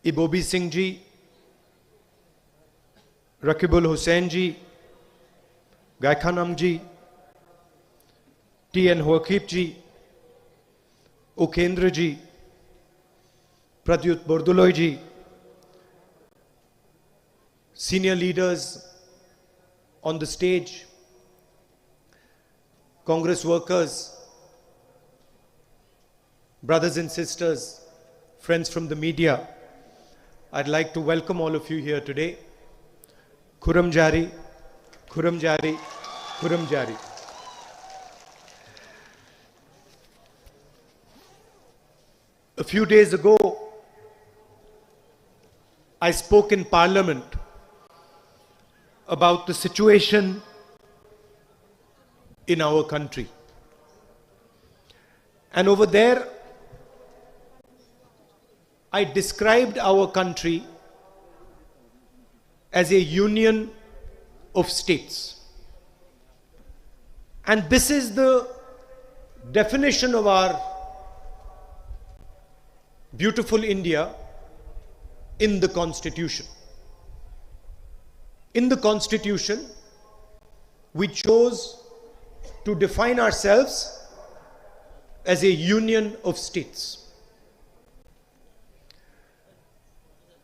Ibobi Singh ji, Rakibul Hussain ji, Gaikhanam ji, T.N. Huakip ji, Ukendra ji, Pradyut Bordoloi ji, senior leaders on the stage, Congress workers, brothers and sisters, friends from the media, I'd like to welcome all of you here today. Khurram Jari, Khurram Jari, Khurram Jari. A few days ago, I spoke in Parliament about the situation in our country. And over there, I described our country as a union of states. And this is the definition of our beautiful India in the Constitution. In the Constitution, we chose to define ourselves as a union of states.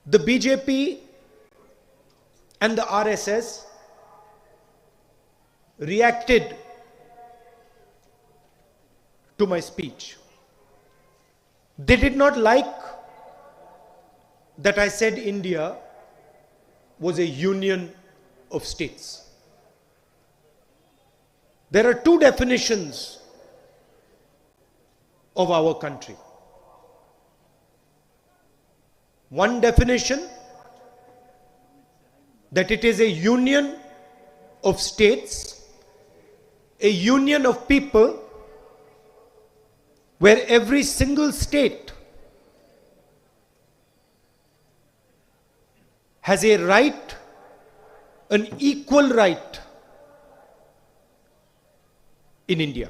The BJP and the RSS reacted to my speech. They did not like that I said India was a union of states. There are two definitions of our country. One definition, that it is a union of states, a union of people, where every single state has a right, an equal right in India.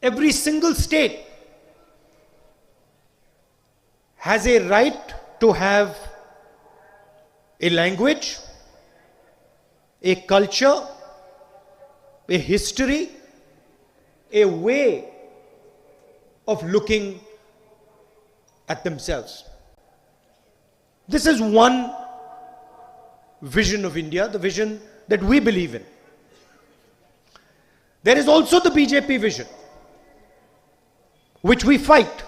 Every single state has a right to have a language, a culture, a history, a way of looking at themselves. This is one vision of India, the vision that we believe in. There is also the BJP vision, which we fight.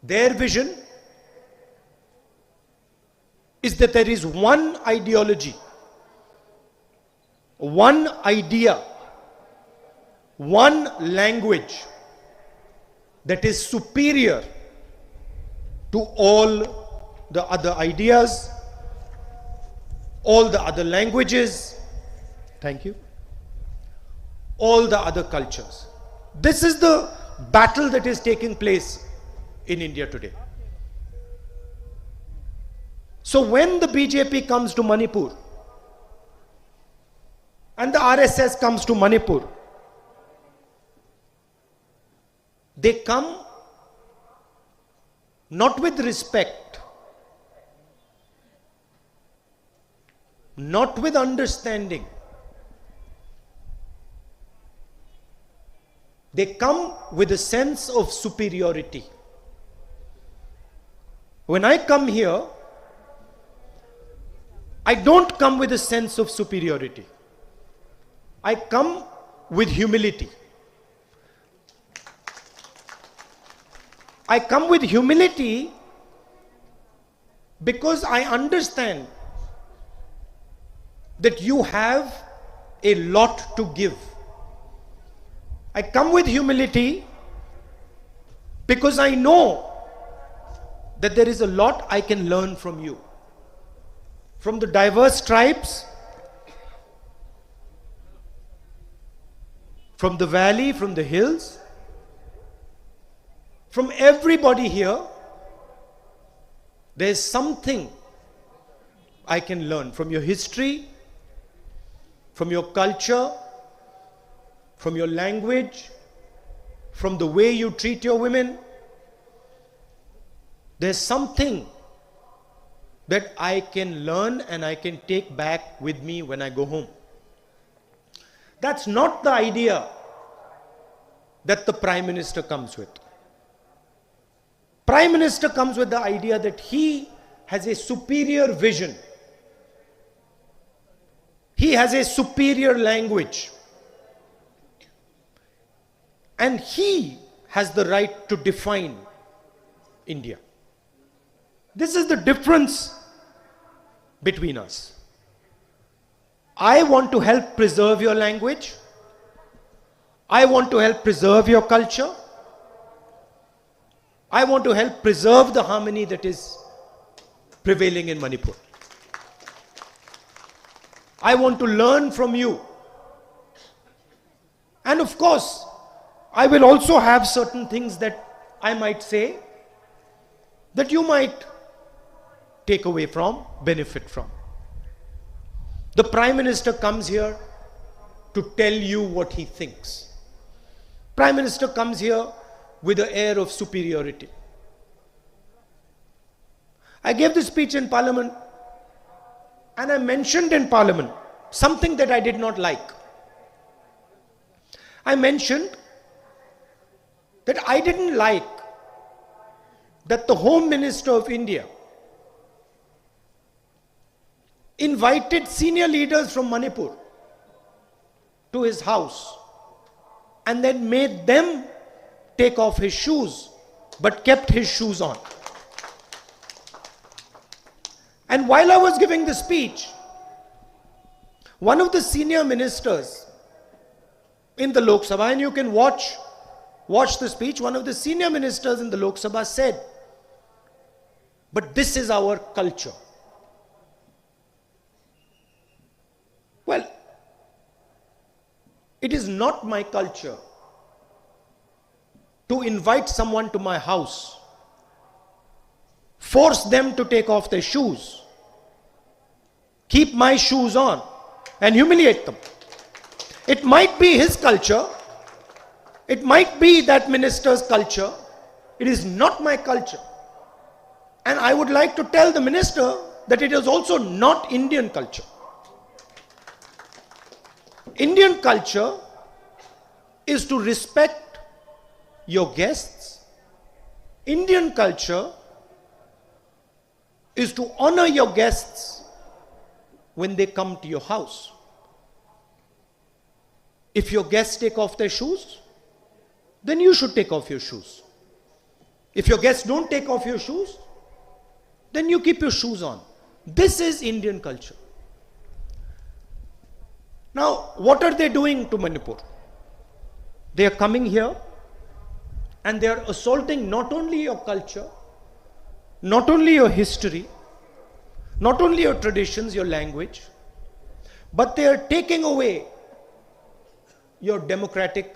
Their vision is that there is one ideology, one idea, one language that is superior to all the other ideas, all the other languages, thank you, all the other cultures. This is the battle that is taking place in India today. So when the BJP comes to Manipur and the RSS comes to Manipur, they come not with respect, not with understanding. They come with a sense of superiority. When I come here, I don't come with a sense of superiority. I come with humility. I come with humility because I understand that you have a lot to give. I come with humility because I know that there is a lot I can learn from you. From the diverse tribes, from the valley, from the hills, from everybody here, there is something I can learn from your history, from your culture, from your language, from the way you treat your women, there's something that I can learn and I can take back with me when I go home. That's not the idea that the Prime Minister comes with. Prime Minister comes with the idea that he has a superior vision. He has a superior language. And he has the right to define India. This is the difference between us. I want to help preserve your language. I want to help preserve your culture. I want to help preserve the harmony that is prevailing in Manipur. I want to learn from you. And of course, I will also have certain things that I might say that you might take away from, benefit from. The Prime Minister comes here to tell you what he thinks. Prime Minister comes here with an air of superiority. I gave this speech in Parliament and I mentioned in Parliament something that I did not like. I mentioned that I didn't like that the Home Minister of India invited senior leaders from Manipur to his house and then made them take off his shoes, but kept his shoes on. And while I was giving the speech, one of the senior ministers in the Lok Sabha, and you can watch the speech, one of the senior ministers in the Lok Sabha said, "But this is our culture." Well, it is not my culture to invite someone to my house, force them to take off their shoes, keep my shoes on, and humiliate them. It might be his culture, it might be that minister's culture, it is not my culture. And I would like to tell the minister that it is also not Indian culture. Indian culture is to respect your guests. Indian culture is to honor your guests when they come to your house. If your guests take off their shoes, then you should take off your shoes. If your guests don't take off your shoes, then you keep your shoes on. This is Indian culture. Now, what are they doing to Manipur? They are coming here and they are assaulting not only your culture, not only your history, not only your traditions, your language, but they are taking away your democratic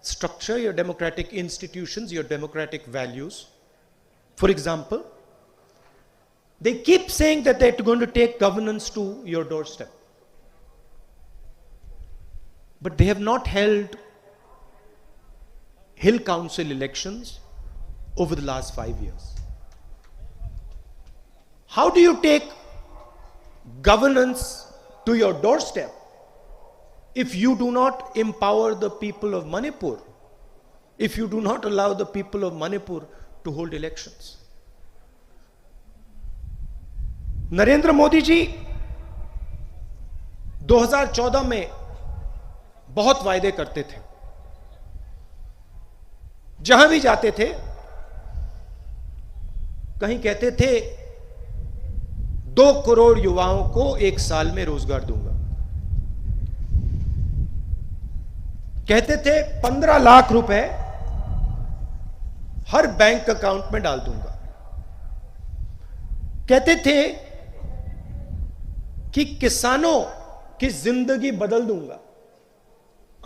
structure, your democratic institutions, your democratic values. For example, they keep saying that they're going to take governance to your doorstep. But they have not held Hill Council elections over the last 5 years. How do you take governance to your doorstep if you do not empower the people of Manipur, if you do not allow the people of Manipur to hold elections? Narendra Modi ji 2014 में बहुत वायदे करते थे. जहां भी जाते थे, कहीं कहते थे 2 करोड़ युवाओं को 1 साल में रोजगार दूंगा, कहते थे 15 लाख रुपए हर बैंक अकाउंट में डाल दूंगा, कहते थे कि किसानों की जिंदगी बदल दूंगा,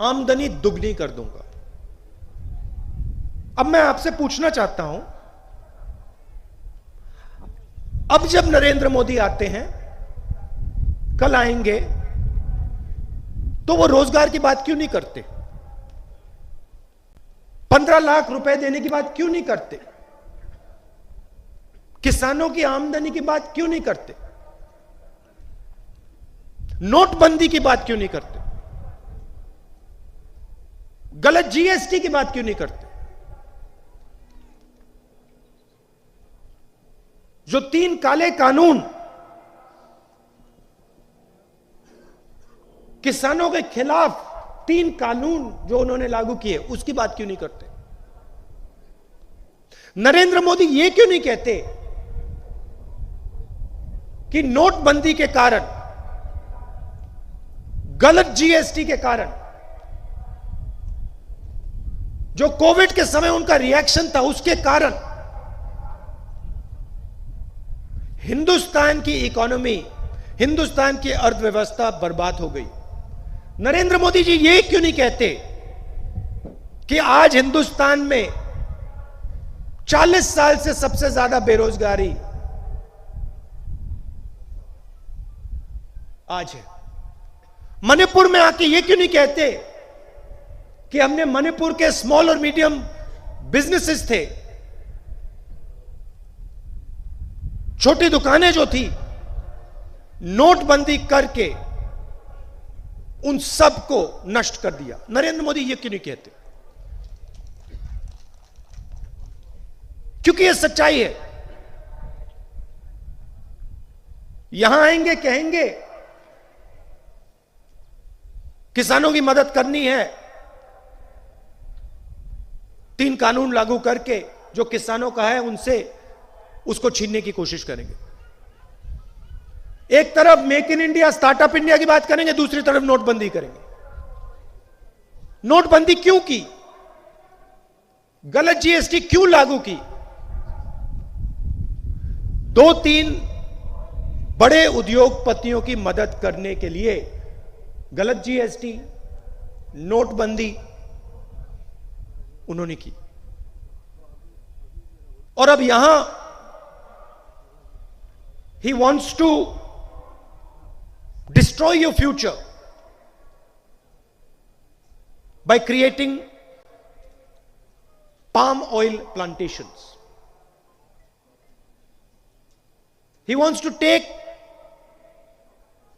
आमदनी दुगनी कर दूंगा. अब मैं आपसे पूछना चाहता हूं, अब जब नरेंद्र मोदी आते हैं, कल आएंगे, तो वो रोजगार की बात क्यों नहीं करते? 15 लाख रुपए देने की बात क्यों नहीं करते? किसानों की आमदनी की बात क्यों नहीं करते? नोटबंदी की बात क्यों नहीं करते? गलत जीएसटी की बात क्यों नहीं करते? जो 3 काले कानून किसानों के खिलाफ 3 कानून जो उन्होंने लागू किए, उसकी बात क्यों नहीं करते? नरेंद्र मोदी ये क्यों नहीं कहते कि नोटबंदी के कारण, गलत जीएसटी के कारण, जो कोविड के समय उनका रिएक्शन था, उसके कारण हिंदुस्तान की इकोनॉमी, हिंदुस्तान की अर्थव्यवस्था बर्बाद हो गई? नरेंद्र मोदी जी ये क्यों नहीं कहते कि आज हिंदुस्तान में 40 साल से सबसे ज्यादा बेरोजगारी आज है? मणिपुर में आके ये क्यों नहीं कहते कि हमने मणिपुर के स्मॉल और मीडियम बिजनेसेस थे, छोटी दुकानें जो थी, नोटबंदी करके उन सब को नष्ट कर दिया? नरेंद्र मोदी ये क्यों नहीं कहते? क्योंकि ये सच्चाई है। यहां आएंगे, कहेंगे किसानों की मदद करनी है, 3 कानून लागू करके जो किसानों का है उनसे उसको छीनने की कोशिश करेंगे। एक तरफ make in India, startup India की बात करेंगे, दूसरी तरफ नोटबंदी करेंगे। नोटबंदी क्यों की? गलत जीएसटी क्यों लागू की? 2-3 बड़े उद्योगपतियों की मदद करने के लिए गलत जीएसटी, नोटबंदी उन्होंने की। और अब यहां he wants to destroy your future by creating palm oil plantations. He wants to take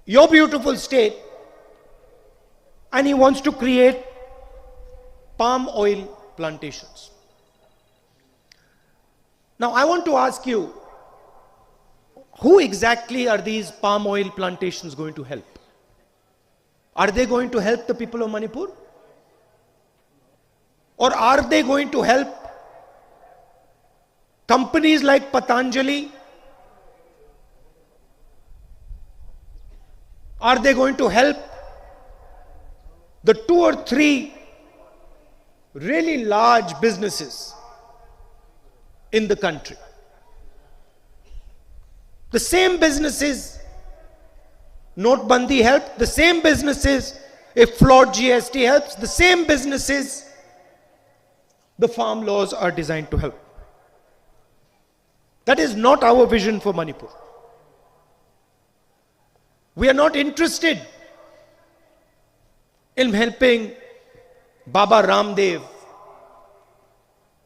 your beautiful state and he wants to create palm oil plantations. Now I want to ask you, who exactly are these palm oil plantations going to help? Are they going to help the people of Manipur? Or are they going to help companies like Patanjali? Are they going to help the 2 or 3 really large businesses in the country? The same businesses Notbandi helped, the same businesses, if flawed GST helps, the same businesses the farm laws are designed to help. That is not our vision for Manipur. We are not interested in helping Baba Ramdev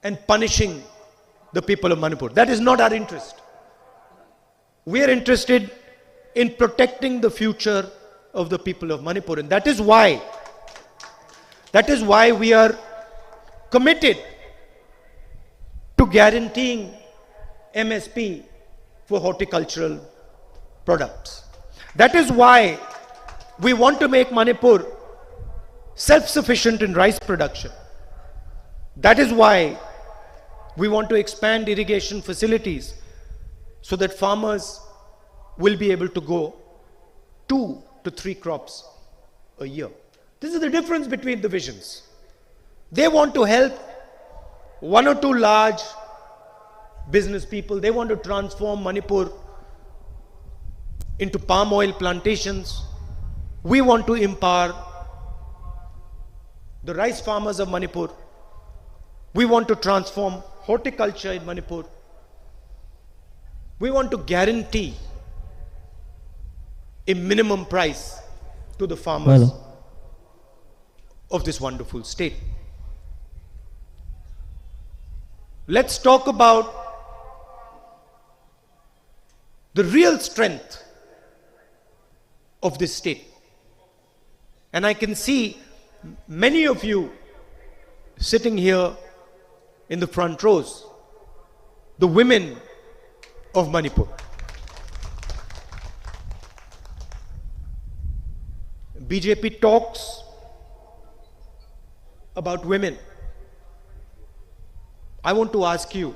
and punishing the people of Manipur. That is not our interest. We are interested in protecting the future of the people of Manipur. And that is why we are committed to guaranteeing MSP for horticultural products. That is why we want to make Manipur self-sufficient in rice production. That is why we want to expand irrigation facilities so that farmers will be able to grow 2 to 3 crops a year. This is the difference between the visions. They want to help 1 or 2 large business people. They want to transform Manipur into palm oil plantations. We want to empower the rice farmers of Manipur. We want to transform horticulture in Manipur. We want to guarantee a minimum price to the farmers of this wonderful state. Let's talk about the real strength of this state. And I can see many of you sitting here in the front rows, the women of Manipur. BJP talks about women. I want to ask you,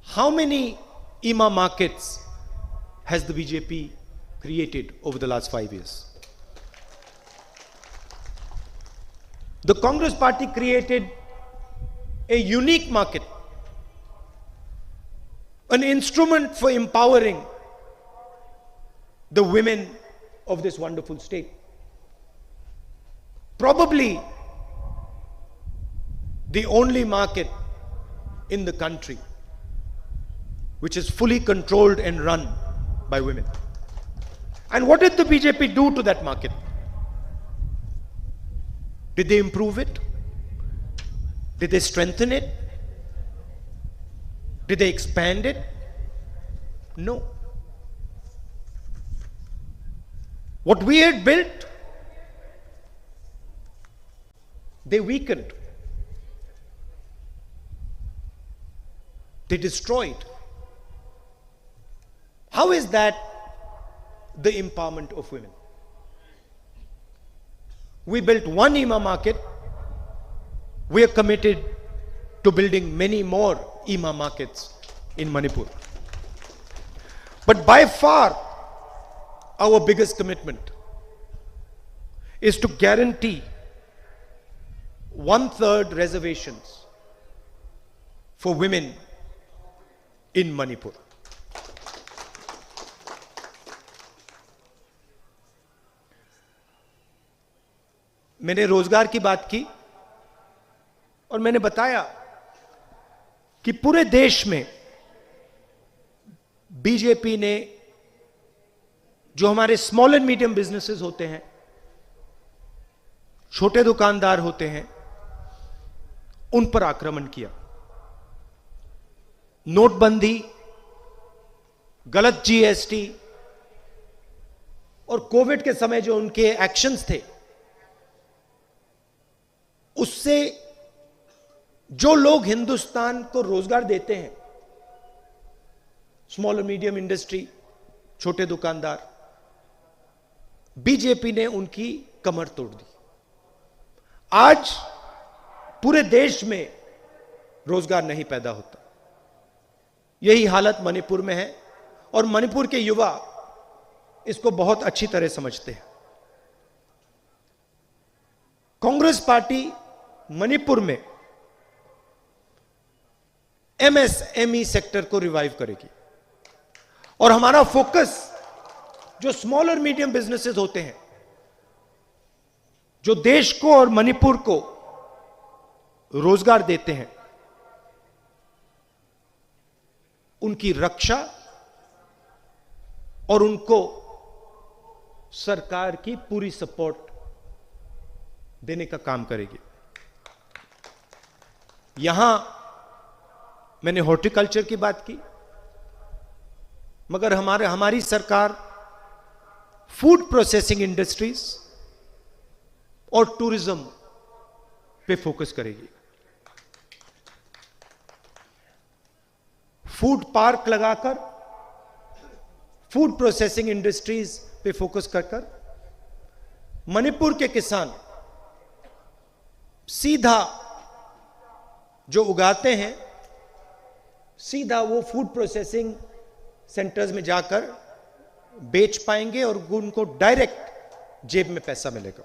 how many IMA markets has the BJP created over the last 5 years? The Congress party created a unique market, an instrument for empowering the women of this wonderful state. Probably the only market in the country which is fully controlled and run by women. And what did the BJP do to that market? Did they improve it? Did they strengthen it? Did they expand it? No. What we had built, they weakened. They destroyed. How is that the empowerment of women? We built one IMA market. We are committed to building many more IMA markets in Manipur. But by far, our biggest commitment is to guarantee 1/3 reservations for women in Manipur. मैंने रोजगार की बात की और मैंने बताया कि पूरे देश में बीजेपी ने जो हमारे स्मॉल एंड मीडियम बिजनेसेस होते हैं, छोटे दुकानदार होते हैं, उन पर आक्रमण किया। नोटबंदी, गलत जीएसटी और कोविड के समय जो उनके एक्शंस थे, उससे जो लोग हिंदुस्तान को रोजगार देते हैं, स्मॉल और मीडियम इंडस्ट्री, छोटे दुकानदार, बीजेपी ने उनकी कमर तोड़ दी। आज पूरे देश में रोजगार नहीं पैदा होता। यही हालत मणिपुर में है और मणिपुर के युवा इसको बहुत अच्छी तरह समझते हैं। कांग्रेस पार्टी मणिपुर में एमएसएमई सेक्टर को रिवाइव करेगी और हमारा फोकस जो स्मॉल और मीडियम बिजनेसेस होते हैं, जो देश को और मणिपुर को रोजगार देते हैं, उनकी रक्षा और उनको सरकार की पूरी सपोर्ट देने का काम करेगी। यहां मैंने हॉर्टिकल्चर की बात की, मगर हमारी सरकार फूड प्रोसेसिंग इंडस्ट्रीज और टूरिज्म पे फोकस करेगी। फूड पार्क लगाकर फूड प्रोसेसिंग इंडस्ट्रीज पे फोकस कर मणिपुर के किसान सीधा जो उगाते हैं, सीधा वो फूड प्रोसेसिंग सेंटर्स में जाकर बेच पाएंगे और उनको डायरेक्ट जेब में पैसा मिलेगा।